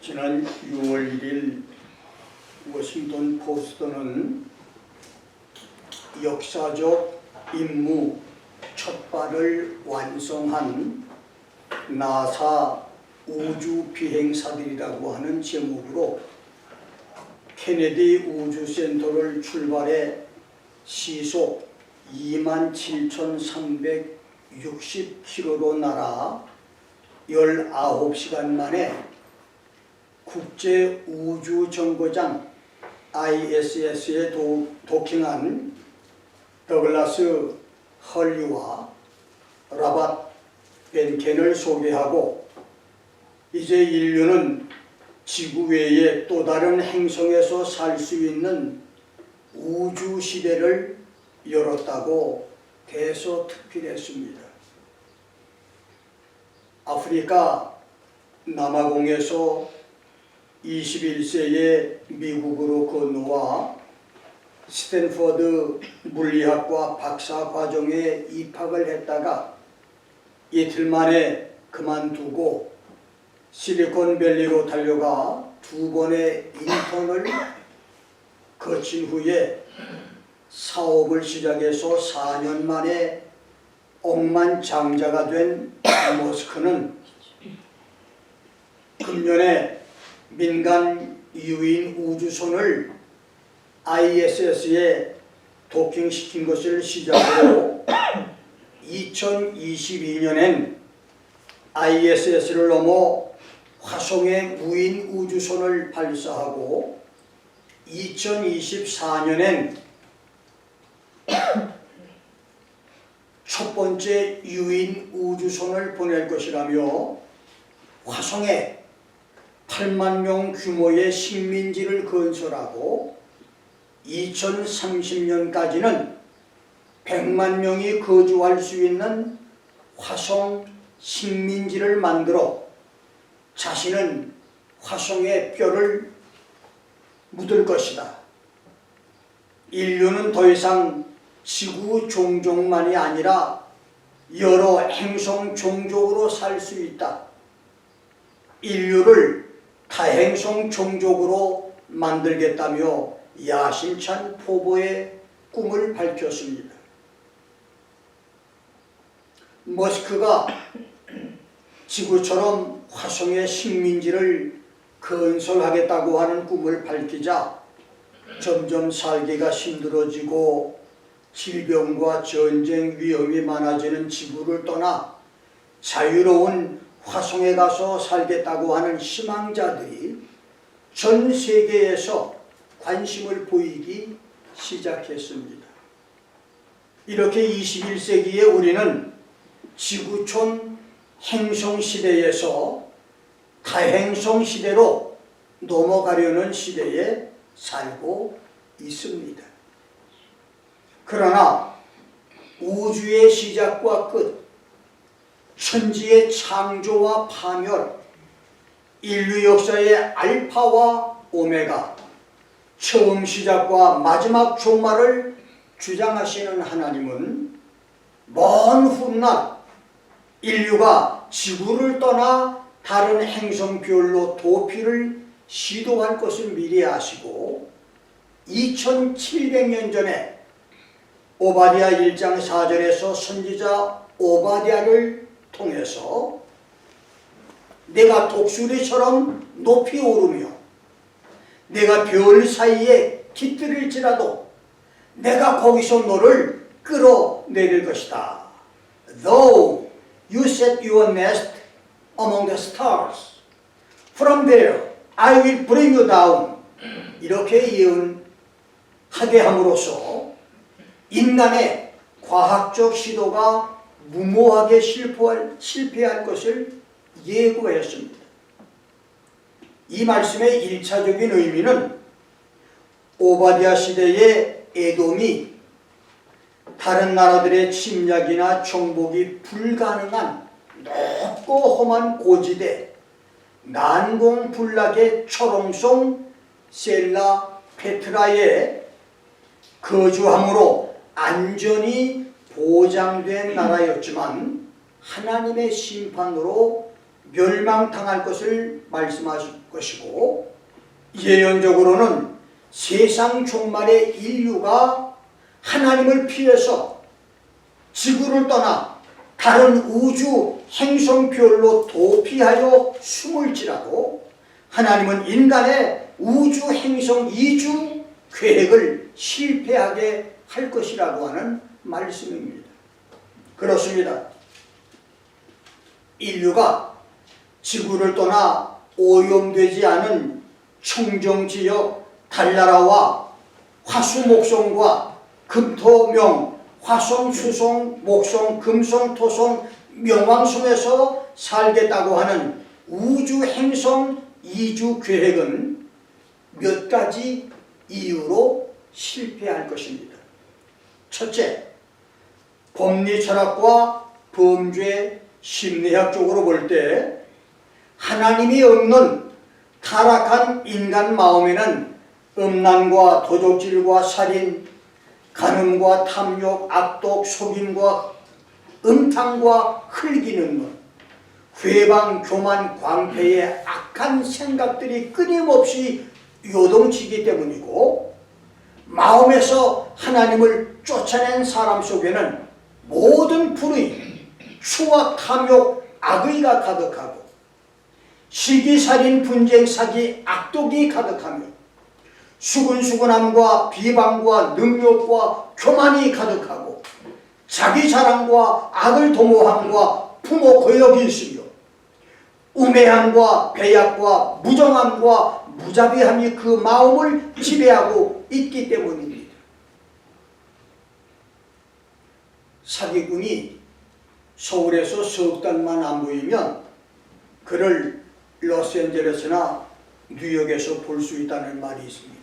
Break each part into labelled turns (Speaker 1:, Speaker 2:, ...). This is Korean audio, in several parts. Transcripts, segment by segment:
Speaker 1: 지난 6월 1일 워싱턴 포스트는 역사적 임무 첫발을 완성한 나사 우주 비행사들이라고 하는 제목으로 케네디 우주센터를 출발해 시속 27,360km로 날아 19시간 만에 국제우주정거장 ISS에 도킹한 더글라스 헐리와 라밧 벤켄을 소개하고, 이제 인류는 지구 외의 또 다른 행성에서 살 수 있는 우주 시대를 열었다고 대서특필했습니다. 아프리카 남아공에서 21세에 미국으로 건너와 스탠퍼드 물리학과 박사 과정에 입학을 했다가 이틀 만에 그만두고 실리콘밸리로 달려가 2번의 인턴을 거친 후에 사업을 시작해서 4년 만에 억만장자가 된 머스크는 금년에 민간 유인 우주선을 ISS에 도킹시킨 것을 시작으로 2022년엔 ISS를 넘어 화성에 무인 우주선을 발사하고 2024년엔 첫 번째 유인 우주선을 보낼 것이라며 화성에 8만 명 규모의 식민지를 건설하고 2030년까지는 100만 명이 거주할 수 있는 화성 식민지를 만들어 자신은 화성에 뼈를 묻을 것이다. 인류는 더 이상 지구 종족만이 아니라 여러 행성 종족으로 살 수 있다. 인류를 다행성 종족으로 만들겠다며 야심찬 포부의 꿈을 밝혔습니다. 머스크가 지구처럼 화성의 식민지를 건설하겠다고 하는 꿈을 밝히자 점점 살기가 힘들어지고 질병과 전쟁 위험이 많아지는 지구를 떠나 자유로운 화성에 가서 살겠다고 하는 희망자들이 전 세계에서 관심을 보이기 시작했습니다. 이렇게 21세기에 우리는 지구촌 행성 시대에서 다행성 시대로 넘어가려는 시대에 살고 있습니다. 그러나 우주의 시작과 끝, 천지의 창조와 파멸, 인류 역사의 알파와 오메가, 처음 시작과 마지막 종말을 주장하시는 하나님은 먼 훗날 인류가 지구를 떠나 다른 행성별로 도피를 시도할 것을 미리 아시고 2700년 전에 오바댜 1장 4절에서 선지자 오바댜를 통해서 내가 독수리처럼 높이 오르며 내가 별 사이에 깃들일지라도 내가 거기서 너를 끌어내릴 것이다. Though you set your nest among the stars, from there I will bring you down. 이렇게 예언하게 함으로써 인간의 과학적 시도가 무모하게 실패할 것을 예고했습니다. 이 말씀의 1차적인 의미는 오바댜 시대의 에돔이 다른 나라들의 침략이나 정복이 불가능한 높고 험한 고지대 난공불락의 초롱성 셀라 페트라에 거주함으로 안전이 보장된 나라였지만 하나님의 심판으로 멸망당할 것을 말씀하실 것이고, 예언적으로는 세상 종말의 인류가 하나님을 피해서 지구를 떠나 다른 우주 행성별로 도피하여 숨을지라도 하나님은 인간의 우주 행성 이주 계획을 실패하게 할 것이라고 하는 말씀입니다. 그렇습니다. 인류가 지구를 떠나 오염되지 않은 청정지역 달나라와 화수목성과 금토명, 화성, 수성, 목성, 금성, 토성, 명왕성에서 살겠다고 하는 우주 행성 이주 계획은 몇 가지 이유로 실패할 것입니다. 첫째, 법리 철학과 범죄 심리학적으로 볼 때 하나님이 없는 타락한 인간 마음에는 음란과 도적질과 살인, 간음과 탐욕, 악독, 속임과 음탕과 흘기는 것, 회방, 교만, 광패의 악한 생각들이 끊임없이 요동치기 때문이고, 마음에서 하나님을 쫓아낸 사람 속에는 모든 불의, 추악, 탐욕, 악의가 가득하고 시기, 살인, 분쟁, 사기, 악독이 가득하며 수근수근함과 비방과 능욕과 교만이 가득하고 자기 자랑과 악을 도모함과 부모 거역이 있으며 우매함과 배약과 무정함과 무자비함이 그 마음을 지배하고 있기 때문입니다. 사기꾼이 서울에서 석 달만 안 보이면 그를 로스앤젤레스나 뉴욕에서 볼 수 있다는 말이 있습니다.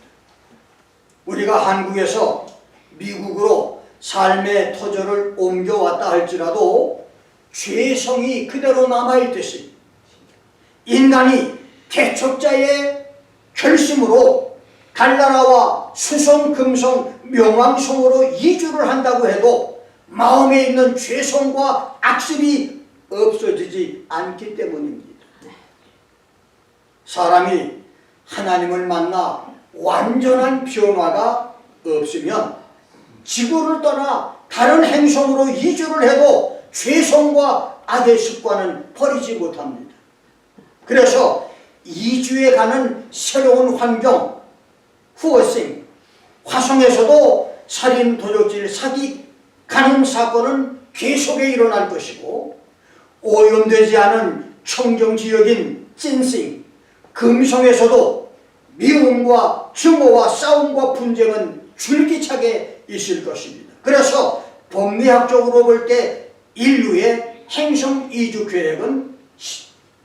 Speaker 1: 우리가 한국에서 미국으로 삶의 터전을 옮겨왔다 할지라도 죄성이 그대로 남아있듯이 인간이 개척자의 결심으로 달나라와 수성, 금성, 명왕성으로 이주를 한다고 해도 마음에 있는 죄성과 악습이 없어지지 않기 때문입니다. 사람이 하나님을 만나 완전한 변화가 없으면 지구를 떠나 다른 행성으로 이주를 해도 죄성과 악의 습관은 버리지 못합니다. 그래서 이주에 가는 새로운 환경, 후어싱, 화성에서도 살인, 도적질, 사기, 간음 사건은 계속해 일어날 것이고, 오염되지 않은 청정지역인 찐싱, 금성에서도 미움과 증오와 싸움과 분쟁은 줄기차게 있을 것입니다. 그래서 법리학적으로 볼 때 인류의 행성 이주 계획은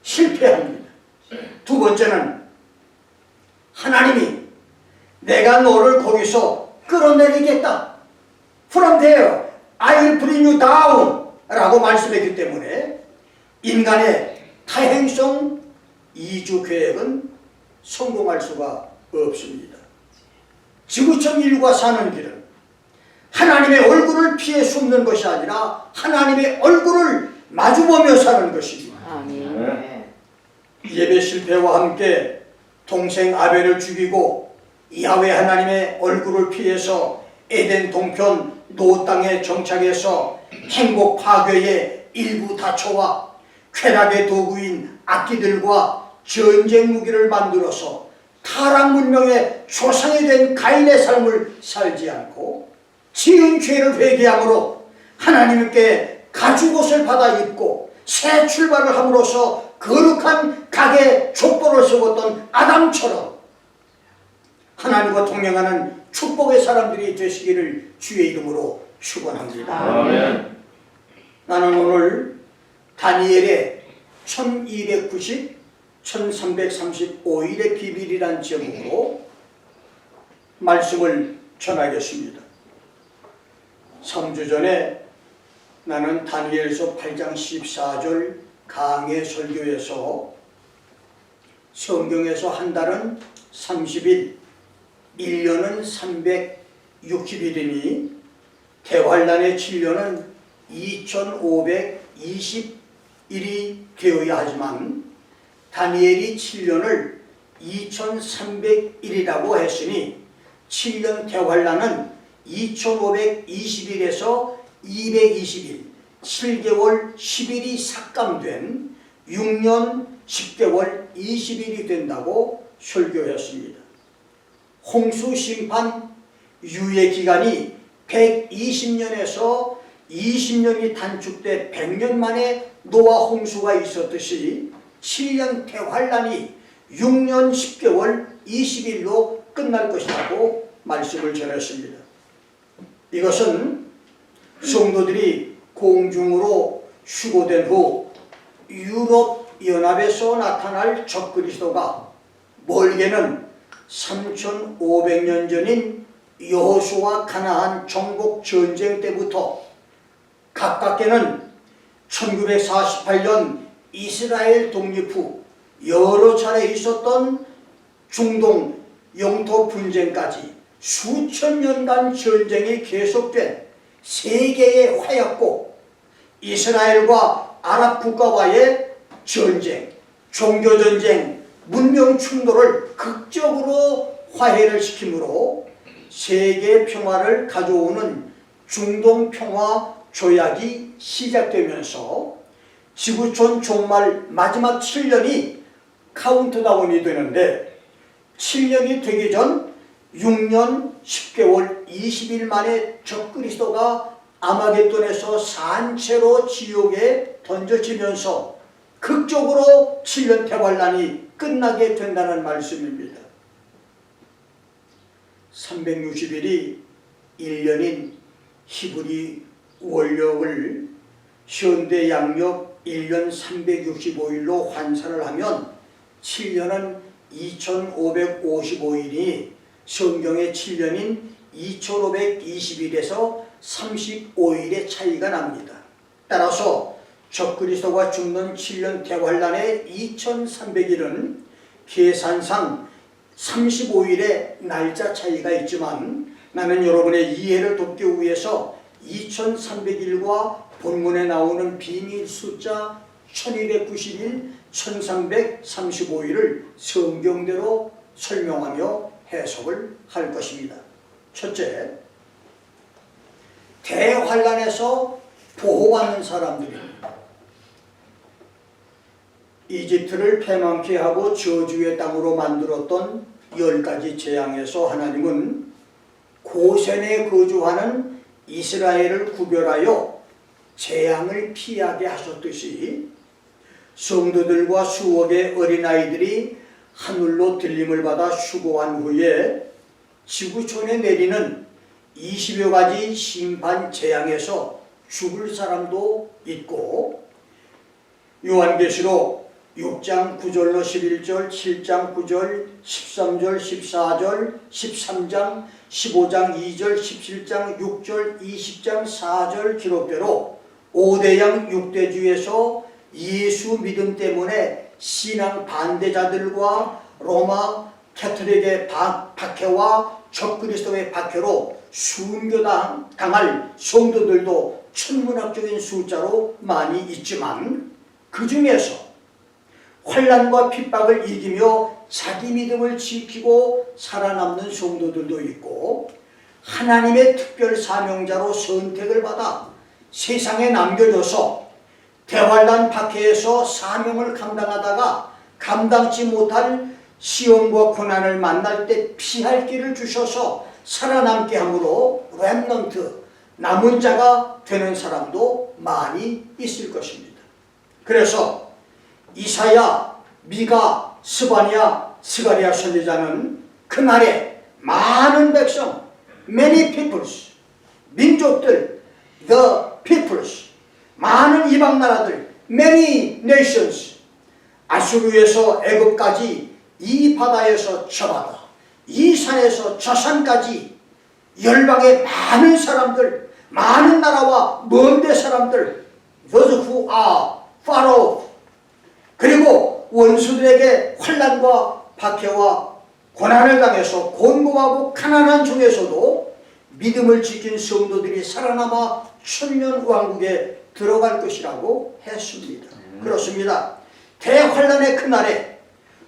Speaker 1: 실패합니다. 두 번째는 하나님이 내가 너를 거기서 끌어내리겠다. From there, I will bring you down 라고 말씀했기 때문에 인간의 타행성 이주 계획은 성공할 수가 없습니다. 지구촌 인류가 사는 길은 하나님의 얼굴을 피해 숨는 것이 아니라 하나님의 얼굴을 마주보며 사는 것입니다.
Speaker 2: 아멘.
Speaker 1: 예배 실패와 함께 동생 아벨을 죽이고 야훼 하나님의 얼굴을 피해서 에덴 동편 노 땅에 정착해서 행복 파괴의 일부 다초와 쾌락의 도구인 악기들과 전쟁 무기를 만들어서 타락 문명의 조상이 된 가인의 삶을 살지 않고 지은 죄를 회개함으로 하나님께 가죽옷을 받아 입고 새 출발을 함으로써 거룩한 각의 족보를 세웠던 아담처럼 하나님과 동행하는 축복의 사람들이 되시기를 주의 이름으로 축원합니다.
Speaker 2: 아멘.
Speaker 1: 나는 오늘 다니엘의 1290, 1335일의 비밀이란 제목으로 말씀을 전하겠습니다. 3주 전에 나는 다니엘서 8장 14절 강해 설교에서 성경에서 한 달은 30일, 1년은 360일이니 대환란의 7년은 2520 일이 되어야 하지만 다니엘이 7년을 2301이라고 했으니 7년 대환란은 2521에서 220일 7개월 10일이 삭감된 6년 10개월 20일이 된다고 설교했습니다. 홍수 심판 유예 기간이 120년에서 20년이 단축돼 100년 만에 노아 홍수가 있었듯이 7년 대환란이 6년 10개월 20일로 끝날 것이라고 말씀을 전했습니다. 이것은 성도들이 공중으로 휴거된 후 유럽연합에서 나타날 적그리스도가 멀게는 3500년 전인 여호수아 가나안 정복 전쟁 때부터 가깝게는 1948년 이스라엘 독립 후 여러 차례 있었던 중동 영토 분쟁까지 수천 년간 전쟁이 계속된 세계의 화약고 이스라엘과 아랍 국가와의 전쟁, 종교전쟁, 문명 충돌을 극적으로 화해를 시키므로 세계 평화를 가져오는 중동 평화 조약이 시작되면서 지구촌 종말 마지막 7년이 카운트다운이 되는데 7년이 되기 전 6년 10개월 20일 만에 적그리스도가 아마겟돈에서 산채로 지옥에 던져지면서 극적으로 7년 대환란이 끝나게 된다는 말씀입니다. 360일이 1년인 히브리 월력을 현대 양력 1년 365일로 환산을 하면 7년은 2555일이 성경의 7년인 2520일에서 35일의 차이가 납니다. 따라서 적그리스도가 죽는 7년 대환란의 2300일은 계산상 35일의 날짜 차이가 있지만 나는 여러분의 이해를 돕기 위해서 2300일과 본문에 나오는 비밀 숫자 1291, 1335일을 성경대로 설명하며 해석을 할 것입니다. 첫째, 대환란에서 보호받는 사람들입니다. 이집트를 패망케 하고 저주의 땅으로 만들었던 10가지 재앙에서 하나님은 고센에 거주하는 이스라엘을 구별하여 재앙을 피하게 하셨듯이 성도들과 수억의 어린아이들이 하늘로 들림을 받아 휴거한 후에 지구촌에 내리는 20여 가지 심판 재앙에서 죽을 사람도 있고 요한계시록 6장 9절로 11절, 7장 9절, 13절, 14절, 13장, 15장 2절, 17장 6절, 20장 4절 기록대로 5대양 6대주에서 예수 믿음 때문에 신앙 반대자들과 로마 캐톨릭의 박해와 적그리스도의 박해로 순교당할 성도들도 천문학적인 숫자로 많이 있지만 그 중에서 환난과 핍박을 이기며 자기 믿음을 지키고 살아남는 성도들도 있고 하나님의 특별 사명자로 선택을 받아 세상에 남겨져서 대환난 박해에서 사명을 감당하다가 감당치 못할 시험과 고난을 만날 때 피할 길을 주셔서 살아남게 함으로 렘넌트, 남은 자가 되는 사람도 많이 있을 것입니다. 그래서 이사야, 미가, 스바냐, 스가랴 선지자는 그날에 많은 백성, many peoples, 민족들, the peoples, 많은 이방 나라들, many nations, 아수르에서 애굽까지 이 바다에서 저 바다, 이 산에서 저 산까지 열방의 많은 사람들, 많은 나라와 먼데 사람들, those who are far off, 그리고 원수들에게 환난과 박해와 고난을 당해서 곤고하고 가난한 중에서도 믿음을 지킨 성도들이 살아남아 천년 왕국에 들어갈 것이라고 했습니다. 그렇습니다. 대환란의 그날에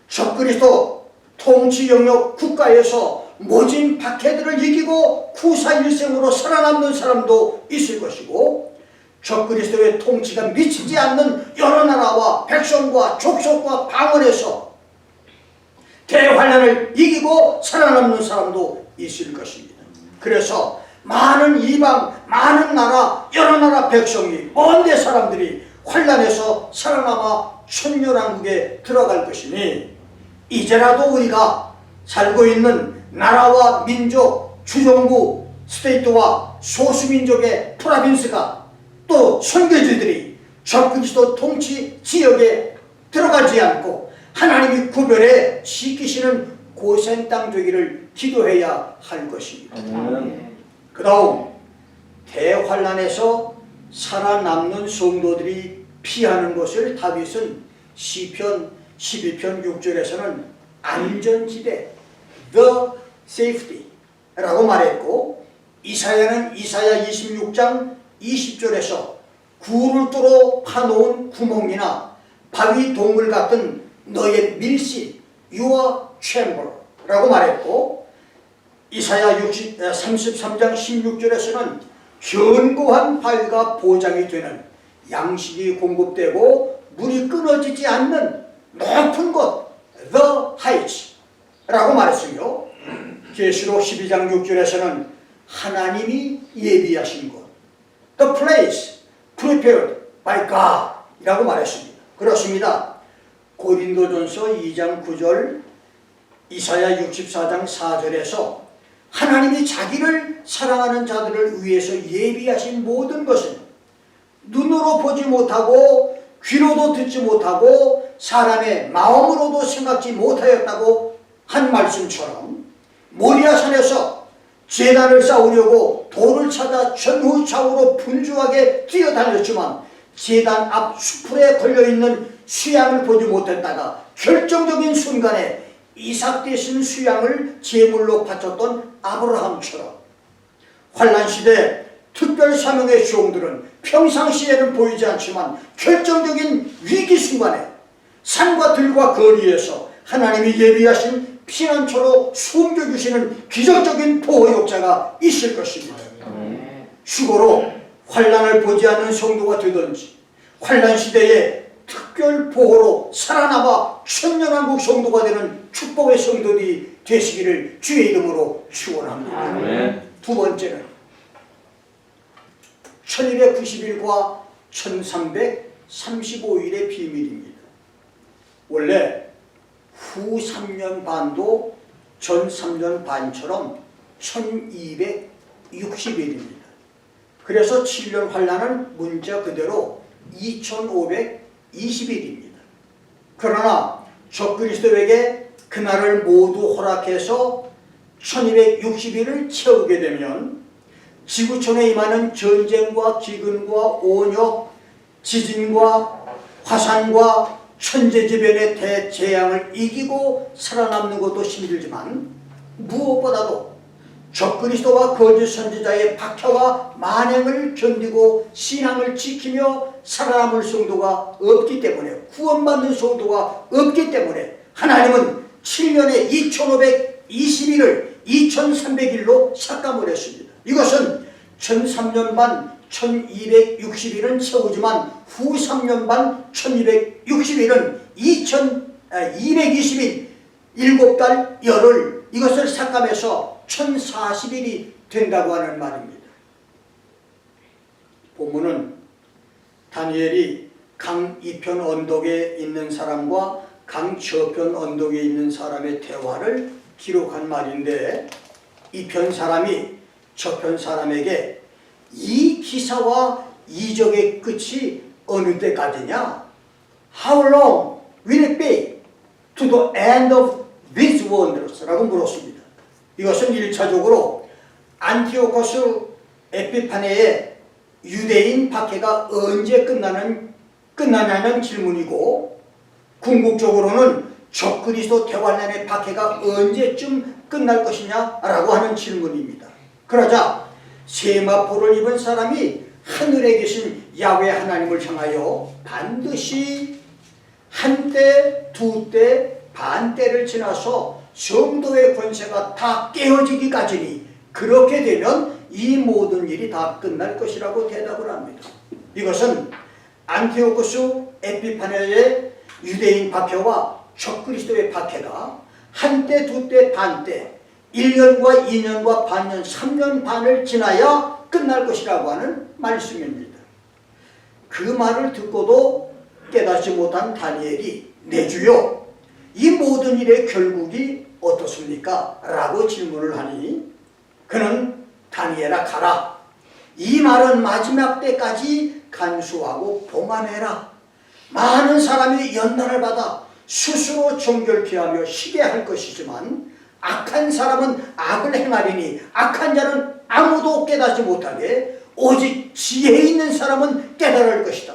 Speaker 1: 적그리스도 통치 영역 국가에서 모진 박해들을 이기고 구사일생으로 살아남는 사람도 있을 것이고, 적그리스도의 통치가 미치지 않는 여러 나라와 백성과 족속과 방언에서 대환란을 이기고 살아남는 사람도 있을 것입니다. 그래서 많은 이방, 많은 나라, 여러 나라 백성이, 먼데 사람들이 환란에서 살아남아 천년왕국에 들어갈 것이니, 이제라도 우리가 살고 있는 나라와 민족, 주정부, 스테이트와 소수민족의 프로빈스가, 또 선교지들이 적그리스도 통치 지역에 들어가지 않고 하나님이 구별해 지키시는 고센 땅 되기를 기도해야 할 것입니다. 그 다음 대환란에서 살아남는 성도들이 피하는 것을 다윗은 시편 12편 6절에서는 안전지대, the safety 라고 말했고, 이사야는 이사야 26장 20절에서 굴을 뚫어 파놓은 구멍이나 바위 동굴 같은 너의 밀실, your chamber 라고 말했고, 이사야 33장 16절에서는 견고한 바위가 보장이 되는, 양식이 공급되고 물이 끊어지지 않는 높은 곳, the heights 라고 말했으며, 계시록 12장 6절에서는 하나님이 예비하신 곳, the place prepared by God 이라고 말했습니다. 그렇습니다. 고린도전서 2장 9절, 이사야 64장 4절에서 하나님이 자기를 사랑하는 자들을 위해서 예비하신 모든 것은 눈으로 보지 못하고 귀로도 듣지 못하고 사람의 마음으로도 생각지 못하였다고 한 말씀처럼, 모리아산에서 제단을 쌓으려고 돌을 찾아 전후좌우로 분주하게 뛰어다녔지만 제단 앞 수풀에 걸려있는 수양을 보지 못했다가 결정적인 순간에 이삭 대신 수양을 제물로 바쳤던 아브라함처럼, 환란시대 특별 사명의 종들은 평상시에는 보이지 않지만 결정적인 위기 순간에 산과 들과 거리에서 하나님이 예비하신 피난처로 숨겨주시는 기적적인 보호역자가 있을 것입니다. 수고로 환란을 보지 않는 성도가 되든지, 환란시대에 특별 보호로 살아남아 천년왕국 성도가 되는 축복의 성도들이 되시기를 주의 이름으로 축원합니다. 두 번째는 1290일과 1335일의 비밀입니다. 원래 후 3년 반도 전 3년 반처럼 1260일입니다. 그래서 7년 환란은 문자 그대로 2520일입니다. 그러나 적그리스도에게 그날을 모두 허락해서 1260일을 채우게 되면 지구촌에 임하는 전쟁과 기근과 온역, 지진과 화산과 천재지변의 대재앙을 이기고 살아남는 것도 힘들지만, 무엇보다도 적그리스도와 거짓 선지자의 박해와 만행을 견디고 신앙을 지키며 살아남을 성도가 없기 때문에, 구원받는 성도가 없기 때문에 하나님은 7년에 2520일을 2300일로 삭감을 했습니다. 이것은 전 3년 반 1260일은 채우지만 후 3년 반 1260일은 2220일 7달 열흘, 이것을 삭감해서 1040일이 된다고 하는 말입니다. 본문은 다니엘이 강 이편 언덕에 있는 사람과 강 저편 언덕에 있는 사람의 대화를 기록한 말인데, 이편 사람이 저편 사람에게 이 기사와 이적의 끝이 어느 때까지냐? How long will it be to the end of these wonders? 라고 물었습니다. 이것은 1차적으로 안티오코스 에피파네의 유대인 박해가 언제 끝나냐는 질문이고, 궁극적으로는 적그리스도 대환란의 박해가 언제쯤 끝날 것이냐라고 하는 질문입니다. 그러자 세마포를 입은 사람이 하늘에 계신 야훼 하나님을 향하여 반드시 한때, 두때, 반때를 지나서 성도의 권세가 다 깨어지기까지니 그렇게 되면 이 모든 일이 다 끝날 것이라고 대답을 합니다. 이것은 안티오쿠스 에피파네의 유대인 박해와 적그리스도의 박해가 한때, 두때, 반때 1년과 2년과 반년, 3년 반을 지나야 끝날 것이라고 하는 말씀입니다. 그 말을 듣고도 깨닫지 못한 다니엘이 내 주여 이 모든 일의 결국이 어떻습니까? 라고 질문을 하니 그는 다니엘아 가라. 이 말은 마지막 때까지 간수하고 봉안해라. 많은 사람이 연단을 받아 스스로 정결케 하며 쉬게 할 것이지만 악한 사람은 악을 행하리니 악한 자는 아무도 깨닫지 못하게 오직 지혜 있는 사람은 깨달을 것이다.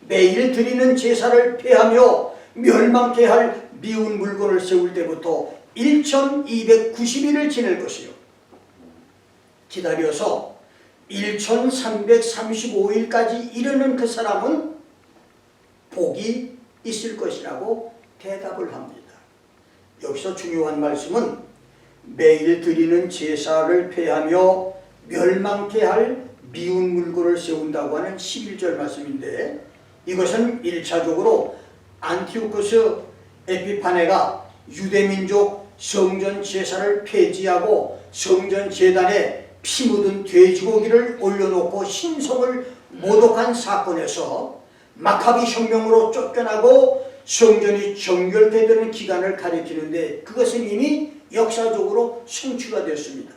Speaker 1: 매일 드리는 제사를 폐하며 멸망케 할 미운 물건을 세울 때부터 1290일을 지낼 것이요 기다려서 1335일까지 이르는 그 사람은 복이 있을 것이라고 대답을 합니다. 여기서 중요한 말씀은 매일 드리는 제사를 폐하며 멸망케 할 미운 물건을 세운다고 하는 11절 말씀인데 이것은 1차적으로 안티오쿠스 에피파네가 유대민족 성전 제사를 폐지하고 성전 제단에 피 묻은 돼지고기를 올려놓고 신성을 모독한 사건에서 마카비 혁명으로 쫓겨나고 성전이 정결되는 기간을 가리키는데 그것은 이미 역사적으로 성취가 됐습니다.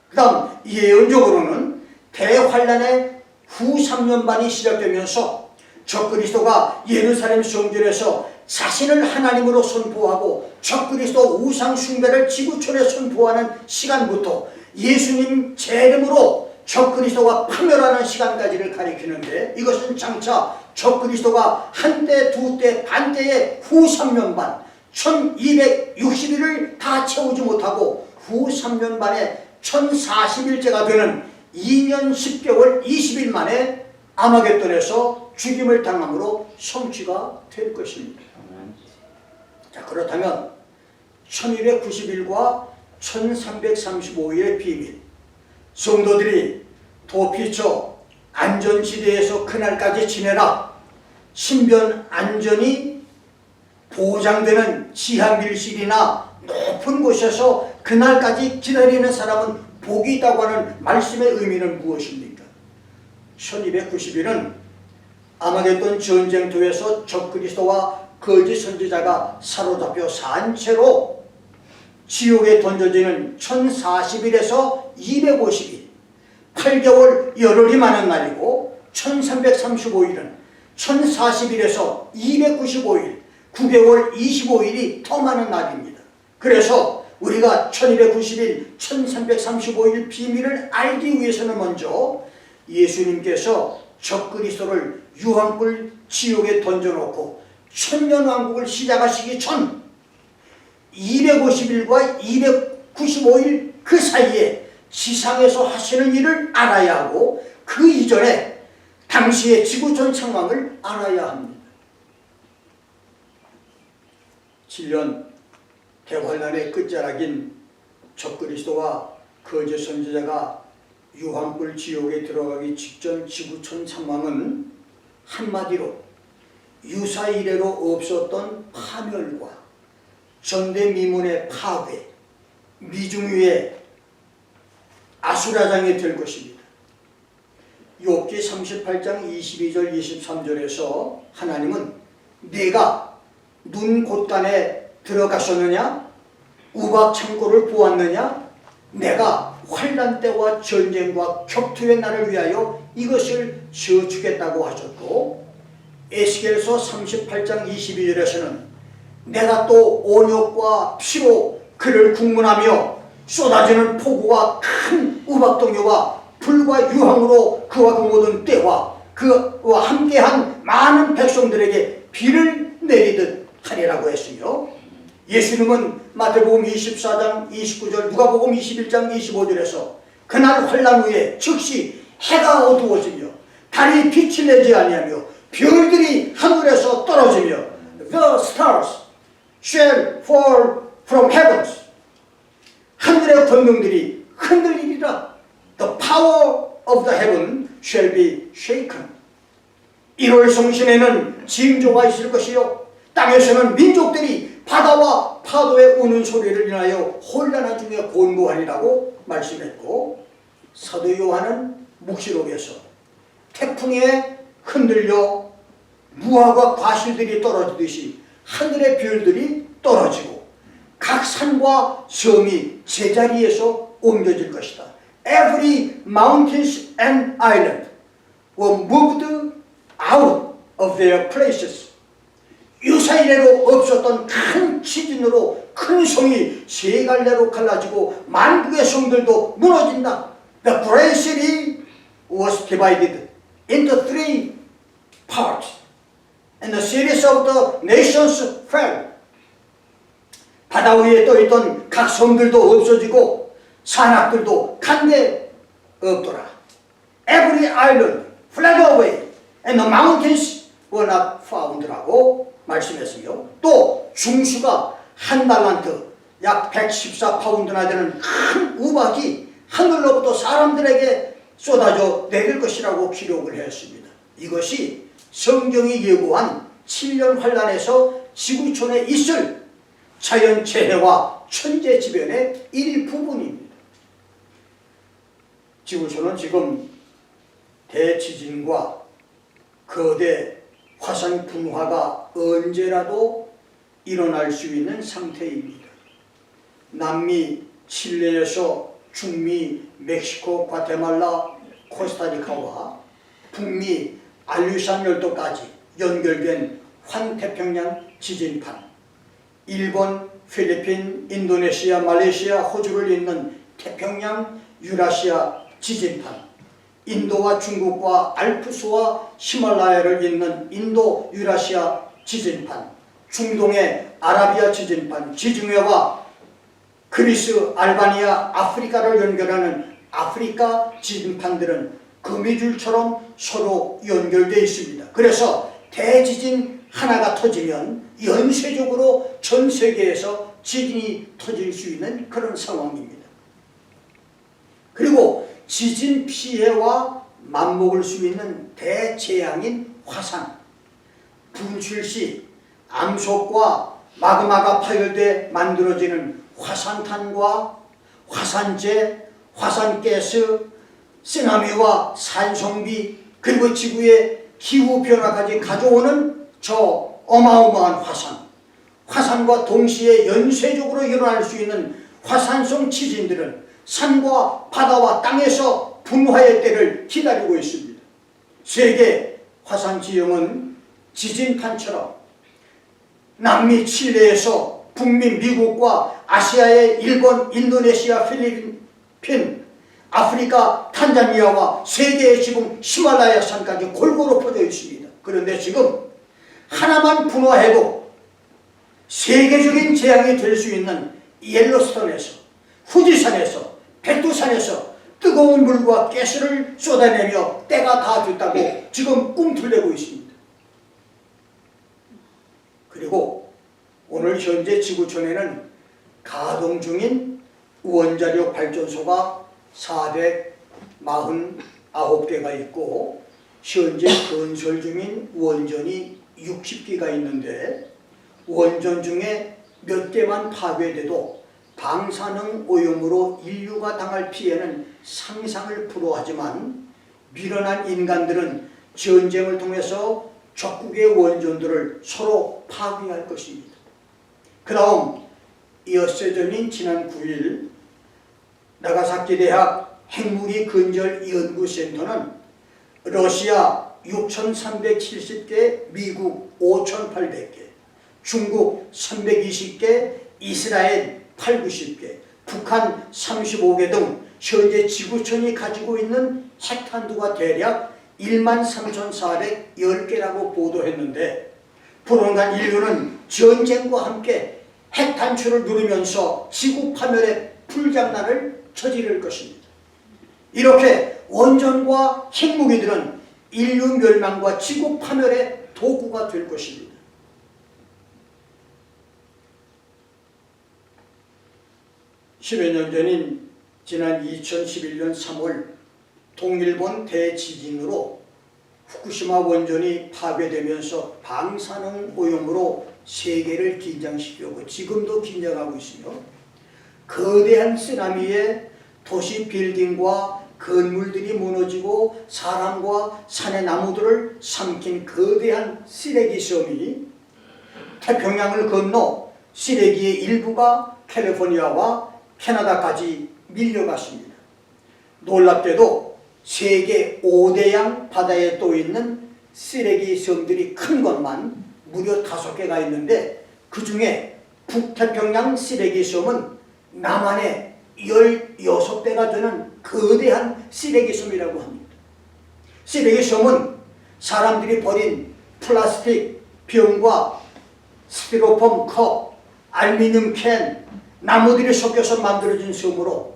Speaker 1: 그 다음 예언적으로는 대환란의 후 3년 반이 시작되면서 적그리스도가 예루살렘 성전에서 자신을 하나님으로 선포하고 적그리스도 우상 숭배를 지구촌에 선포하는 시간부터 예수님 재림으로 적그리스도가 파멸하는 시간까지를 가리키는데 이것은 장차 적그리스도가 한때, 두때, 반때의 후 3년 반 1260일을 다 채우지 못하고 후 3년 반에 1040일째가 되는 2년 10개월 20일 만에 아마겟돈에서 죽임을 당함으로 성취가 될 것입니다. 자, 그렇다면 1290일과 1335일의 비밀, 성도들이 도피처 안전지대에서 그날까지 지내라. 신변 안전이 보장되는 지하밀실이나 높은 곳에서 그날까지 기다리는 사람은 복이 있다고 하는 말씀의 의미는 무엇입니까? 1290일은 아마겟돈 전쟁터에서 적그리스도와 거짓 선지자가 사로잡혀 산 채로 지옥에 던져지는 1040일에서 250일 8개월 열흘이 많은 날이고 1335일은 1040일에서 295일 9개월 25일이 더 많은 날입니다. 그래서 우리가 1290일 1335일 비밀을 알기 위해서는 먼저 예수님께서 적그리스도를 유황불 지옥에 던져놓고 천년왕국을 시작하시기 전 250일과 295일 그 사이에 지상에서 하시는 일을 알아야 하고 그 이전에 당시의 지구촌 상황을 알아야 합니다. 7년 대환란의 끝자락인 적그리스도와 거짓 선지자가 유황불 지옥에 들어가기 직전 지구촌 상황은 한마디로 유사 이래로 없었던 파멸과 전대미문의 파괴, 미중유의 아수라장이 될 것입니다. 욥기 38장 22절 23절에서 하나님은 네가 눈 곳간에 들어갔었느냐? 우박 창고를 보았느냐? 내가 환난 때와 전쟁과 격투의 날을 위하여 이것을 지어주겠다고 하셨고 에스겔서 38장 22절에서는 내가 또 온욕과 피로 그를 국문하며 쏟아지는 폭우와 큰 우박동요와 불과 유황으로 그와 그 모든 때와 그와 함께한 많은 백성들에게 비를 내리듯 하리라고 했으며 예수님은 마태복음 24장 29절 누가복음 21장 25절에서 그날 환난 후에 즉시 해가 어두워지며 달이 빛을 내지 아니하며 별들이 하늘에서 떨어지며 The stars shall fall from heavens. 하늘의 권능들이 흔들리리라. The power of the heaven shall be shaken. 1월 성신에는 징조가 있을 것이요 땅에서는 민족들이 바다와 파도의 우는 소리를 인하여 혼란한 중에 곤고하리라고 말씀했고, 사도 요한은 묵시록에서 태풍에 흔들려 무화과 과실들이 떨어지듯이 하늘의 별들이 떨어지고 각 산과 섬이 제자리에서 옮겨질 것이다. Every mountains and island were moved out of their places. 유사이래로 없었던 큰 지진으로 큰 성이 세 갈래로 갈라지고 만국의 성들도 무너진다. The great city was divided into three parts, and the cities of the nations fell. 바다 위에 떠있던 각 성들도 없어지고 산악들도 간데 없더라. Every island fled away, and the mountains were not found라고 말씀했으며, 또 중수가 한 달란트 약 114파운드나 되는 큰 우박이 하늘로부터 사람들에게 쏟아져 내릴 것이라고 기록을 했습니다. 이것이 성경이 예고한 7년 환란에서 지구촌에 있을 자연재해와 천재지변의 일부분입니다. 지구촌은 지금 대지진과 거대 화산 분화가 언제라도 일어날 수 있는 상태입니다. 남미 칠레에서 중미 멕시코, 과테말라, 코스타리카와 북미 알류산 열도까지 연결된 환태평양 지진판, 일본, 필리핀, 인도네시아, 말레이시아, 호주를 잇는 태평양 유라시아 지진판, 인도와 중국과 알프스와 히말라야를 잇는 인도 유라시아 지진판, 중동의 아라비아 지진판, 지중해와 그리스, 알바니아, 아프리카를 연결하는 아프리카 지진판들은 거미줄처럼 서로 연결되어 있습니다. 그래서 대지진 하나가 터지면 연쇄적으로 전 세계에서 지진이 터질 수 있는 그런 상황입니다. 그리고 지진 피해와 맞먹을 수 있는 대재앙인 화산, 분출 시 암석과 마그마가 파열돼 만들어지는 화산탄과 화산재, 화산가스, 쓰나미와 산성비, 그리고 지구의 기후변화까지 가져오는 저 어마어마한 화산과 동시에 연쇄적으로 일어날 수 있는 화산성 지진들은 산과 바다와 땅에서 분화의 때를 기다리고 있습니다. 세계 화산 지형은 지진판처럼 남미 칠레에서 북미 미국과 아시아의 일본, 인도네시아, 필리핀, 아프리카, 탄자니아와 세계의 지금 히말라야 산까지 골고루 퍼져 있습니다. 그런데 지금 하나만 분화해도 세계적인 재앙이 될 수 있는 옐로스톤에서, 후지산에서, 백두산에서 뜨거운 물과 가스를 쏟아내며 때가 다 됐다고 지금 꿈틀대고 있습니다. 그리고 오늘 현재 지구촌에는 가동 중인 원자력 발전소가 449개가 있고 현재 건설 중인 원전이 60기가 있는데, 원전 중에 몇 개만 파괴돼도 방사능 오염으로 인류가 당할 피해는 상상을 불허하지만, 미련한 인간들은 전쟁을 통해서 적국의 원전들을 서로 파괴할 것입니다. 그 다음 엿새 전인 지난 9일 나가사키 대학 핵무기 근절 연구센터는 러시아 6,370개, 미국 5,800개, 중국 320개, 이스라엘 890개, 북한 35개 등 현재 지구촌이 가지고 있는 핵탄두가 대략 13,410개라고 보도했는데, 불온간 인류는 전쟁과 함께 핵 단추를 누르면서 지구 파멸의 불장난을 저지를 것입니다. 이렇게 원전과 핵무기들은 인류 멸망과 지구 파멸의 도구가 될 것입니다. 십여 년 전인 지난 2011년 3월 동일본 대지진으로 후쿠시마 원전이 파괴되면서 방사능 오염으로 세계를 긴장시켰고 지금도 긴장하고 있으며, 거대한 쓰나미에 도시 빌딩과 건물들이 무너지고 사람과 산의 나무들을 삼킨 거대한 쓰레기 섬이 태평양을 건너 쓰레기의 일부가 캘리포니아와 캐나다까지 밀려갔습니다. 놀랍게도 세계 5대양 바다에 또 있는 쓰레기 섬들이 큰 것만 무려 5개가 있는데, 그 중에 북태평양 쓰레기 섬은 남한의 16배가 되는 거대한 쓰레기 섬이라고 합니다. 쓰레기 섬은 사람들이 버린 플라스틱 병과 스티로폼 컵, 알루미늄 캔, 나무들이 섞여서 만들어진 섬으로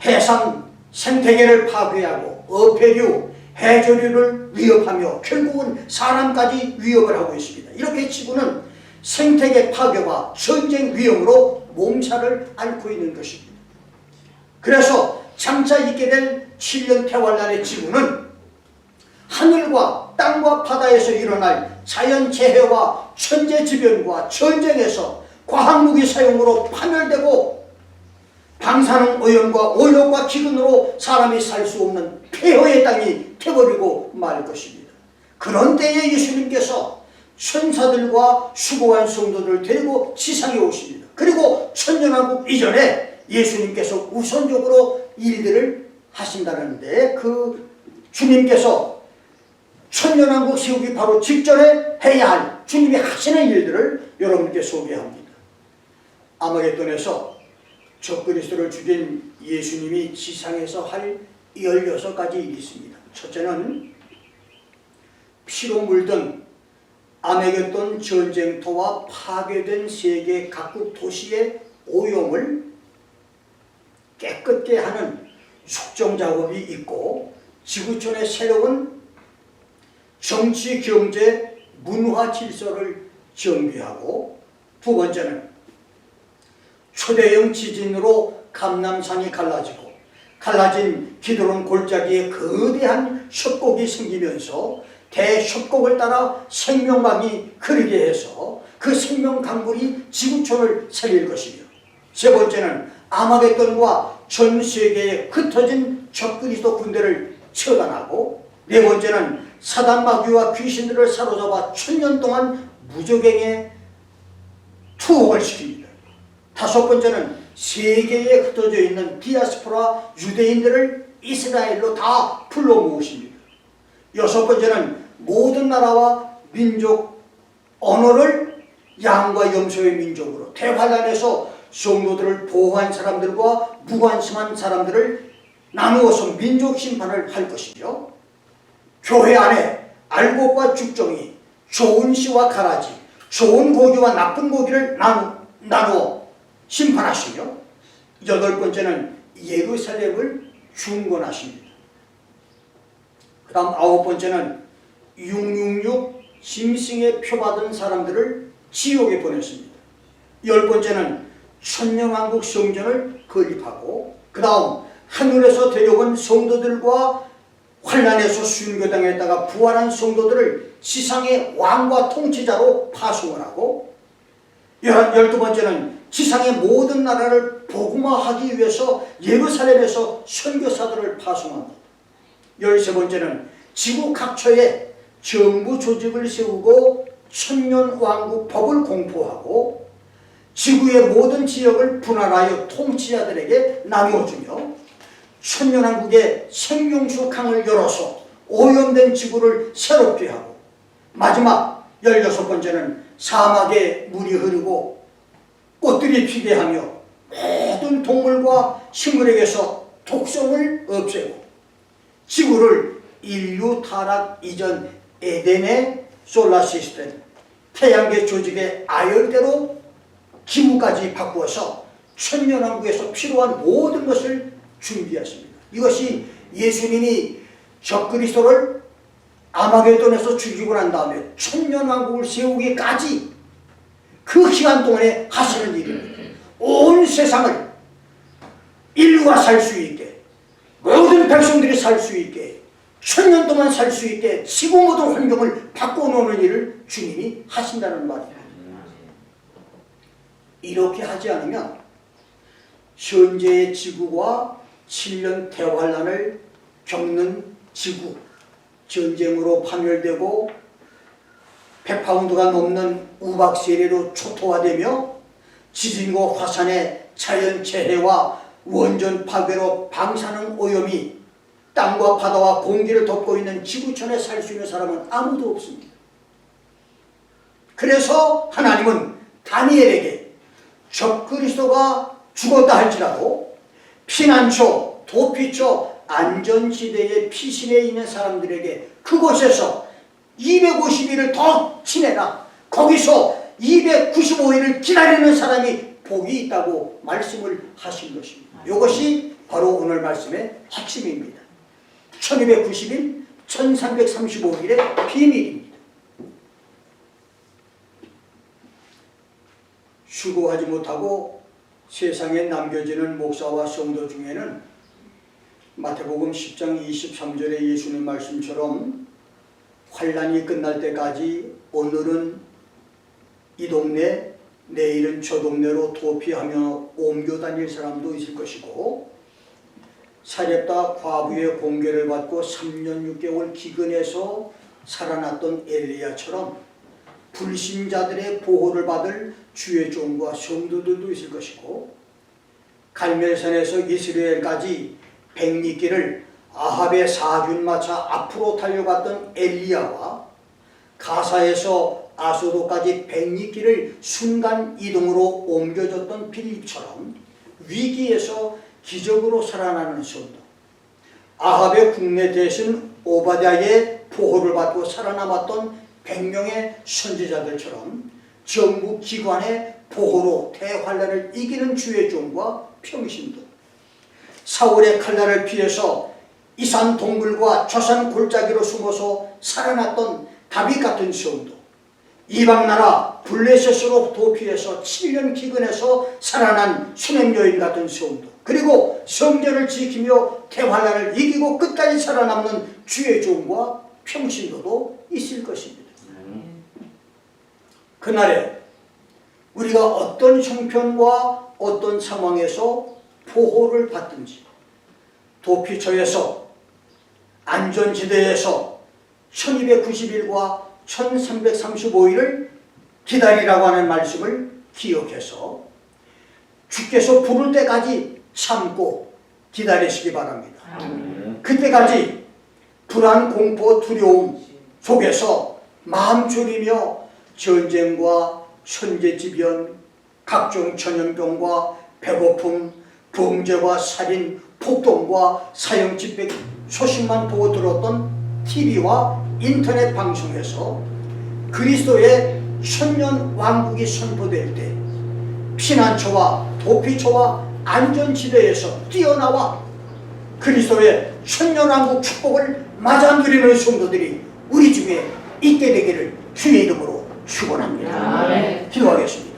Speaker 1: 해상 생태계를 파괴하고 어패류, 해조류를 위협하며 결국은 사람까지 위협을 하고 있습니다. 이렇게 지구는 생태계 파괴와 전쟁 위험으로 몸살을 앓고 있는 것입니다. 그래서 장차 있게 될 7년 태활란의 지구는 하늘과 땅과 바다에서 일어날 자연재해와 천재지변과 전쟁에서 과학무기 사용으로 파멸되고 방사능 오염과 오염과 기근으로 사람이 살 수 없는 폐허의 땅이 되어버리고 말 것입니다. 그런 때에 예수님께서 천사들과 수고한 성도들을 데리고 지상에 오십니다. 그리고 천년왕국 이전에 예수님께서 우선적으로 일들을 하신다는데, 그 주님께서 천년왕국 세우기 바로 직전에 해야 할 주님이 하시는 일들을 여러분께 소개합니다. 아마겟돈에서 적그리스도를 죽인 예수님이 지상에서 할 16가지 일이 있습니다. 첫째는 피로 물든 아메겟돈 전쟁터와 파괴된 세계 각국 도시의 오염을 깨끗게 하는 숙정 작업이 있고, 지구촌의 새로운 정치, 경제, 문화 질서를 정비하고, 두 번째는 초대형 지진으로 감남산이 갈라지고 갈라진 기드론 골짜기에 거대한 협곡이 생기면서 대협곡을 따라 생명강이 흐르게 해서 그 생명강물이 지구촌을 살릴 것이며, 세 번째는 아마겟돈과 전 세계에 흩어진 적그리스도 군대를 처단하고, 네 번째는 사단 마귀와 귀신들을 사로잡아 천년 동안 무적행에 투옥을 시킵니다. 다섯 번째는 세계에 흩어져 있는 디아스포라 유대인들을 이스라엘로 다 불러 모으십니다. 여섯 번째는 모든 나라와 민족, 언어를 양과 염소의 민족으로 대환란에서 성도들을 보호한 사람들과 무관심한 사람들을 나누어서 민족 심판을 할 것이죠. 교회 안에 알곡과 죽정이, 좋은 씨와 가라지, 좋은 고기와 나쁜 고기를 나누어 심판하시며, 여덟 번째는 예루살렘을 중건하십니다. 그 다음 아홉 번째는 666 짐승의 표 받은 사람들을 지옥에 보냈습니다. 열 번째는 천년왕국 성전을 건립하고, 그 다음 하늘에서 데려온 성도들과 환란에서 순교당했다가 부활한 성도들을 지상의 왕과 통치자로 파송을 하고, 12번째는 지상의 모든 나라를 복음화하기 위해서 예루살렘에서 선교사들을 파송합니다. 13번째는 지구 각처에 정부 조직을 세우고 천년왕국 법을 공포하고 지구의 모든 지역을 분할하여 통치자들에게 나누어주며 천년왕국의 생명수 강을 열어서 오염된 지구를 새롭게 하고, 마지막 16번째는 사막에 물이 흐르고 꽃들이 피게 하며 모든 동물과 식물에게서 독성을 없애고 지구를 인류 타락 이전 에덴의 솔라 시스템, 태양계 조직의 아열대로 기후까지 바꾸어서 천년왕국에서 필요한 모든 것을 준비했습니다. 이것이 예수님이 적그리스도를 아마겟돈에서 죽이고 난 다음에 천년왕국을 세우기까지 그 기간 동안에 하시는 일입니다. 온 세상을 인류가 살 수 있게, 모든 백성들이 살 수 있게, 천년 동안 살 수 있게 지구 모든 환경을 바꿔놓는 일을 주님이 하신다는 말이에요. 이렇게 하지 않으면 현재의 지구와 7년 대환란을 겪는 지구, 전쟁으로 파멸되고 100파운드가 넘는 우박 세례로 초토화되며 지진과 화산의 자연재해와 원전 파괴로 방사능 오염이 땅과 바다와 공기를 덮고 있는 지구촌에 살 수 있는 사람은 아무도 없습니다. 그래서 하나님은 다니엘에게 적그리스도가 죽었다 할지라도 피난처, 도피처, 안전지대의 피신해 있는 사람들에게 그곳에서 250일을 더 지내라. 거기서 295일을 기다리는 사람이 복이 있다고 말씀을 하신 것입니다. 이것이 바로 오늘 말씀의 핵심입니다. 1290일, 1335일의 비밀입니다. 수고하지 못하고 세상에 남겨지는 목사와 성도 중에는 마태복음 10장 23절의 예수님 말씀처럼 환란이 끝날 때까지 오늘은 이 동네, 내일은 저 동네로 도피하며 옮겨 다닐 사람도 있을 것이고, 사렙다 과부의 공개를 받고 3년 6개월 기근에서 살아났던 엘리야처럼 불신자들의 보호를 받을 주의 종과 성도들도 있을 것이고, 갈멜산에서 이스라엘까지 백리길을 아합의 사균마차 앞으로 달려갔던 엘리야와 가사에서 아소도까지 백리길을 순간 이동으로 옮겨졌던 빌립처럼 위기에서 기적으로 살아나는 성도, 아합의 국내 대신 오바댜의 보호를 받고 살아남았던 100명의 선지자들처럼 정부 기관의 보호로 대환란을 이기는 주의 종과 평신도, 사울의 칼날을 피해서 이산 동굴과 저산 골짜기로 숨어서 살아났던 다윗 같은 성도, 이방나라 블레셋으로 도피해서 7년 기근에서 살아난 수냄 여인 같은 성도, 그리고 성전을 지키며 대환란을 이기고 끝까지 살아남는 주의 종과 평신도도 있을 것입니다. 그날에 우리가 어떤 형편과 어떤 상황에서 보호를 받든지, 도피처에서, 안전지대에서 1290일과 1335일을 기다리라고 하는 말씀을 기억해서 주께서 부를 때까지 참고 기다리시기 바랍니다. 그때까지 불안, 공포, 두려움 속에서 마음 졸이며 전쟁과 천재지변, 각종 전염병과 배고픔, 범죄와 살인, 폭동과 사형집행 소식만 보고 들었던 TV와 인터넷 방송에서 그리스도의 천년 왕국이 선포될 때 피난처와 도피처와 안전지대에서 뛰어나와 그리스도의 천년 왕국 축복을 맞아 누리는 성도들이 우리 중에 있게 되기를 주의 이름으로 축원합니다. 기도하겠습니다.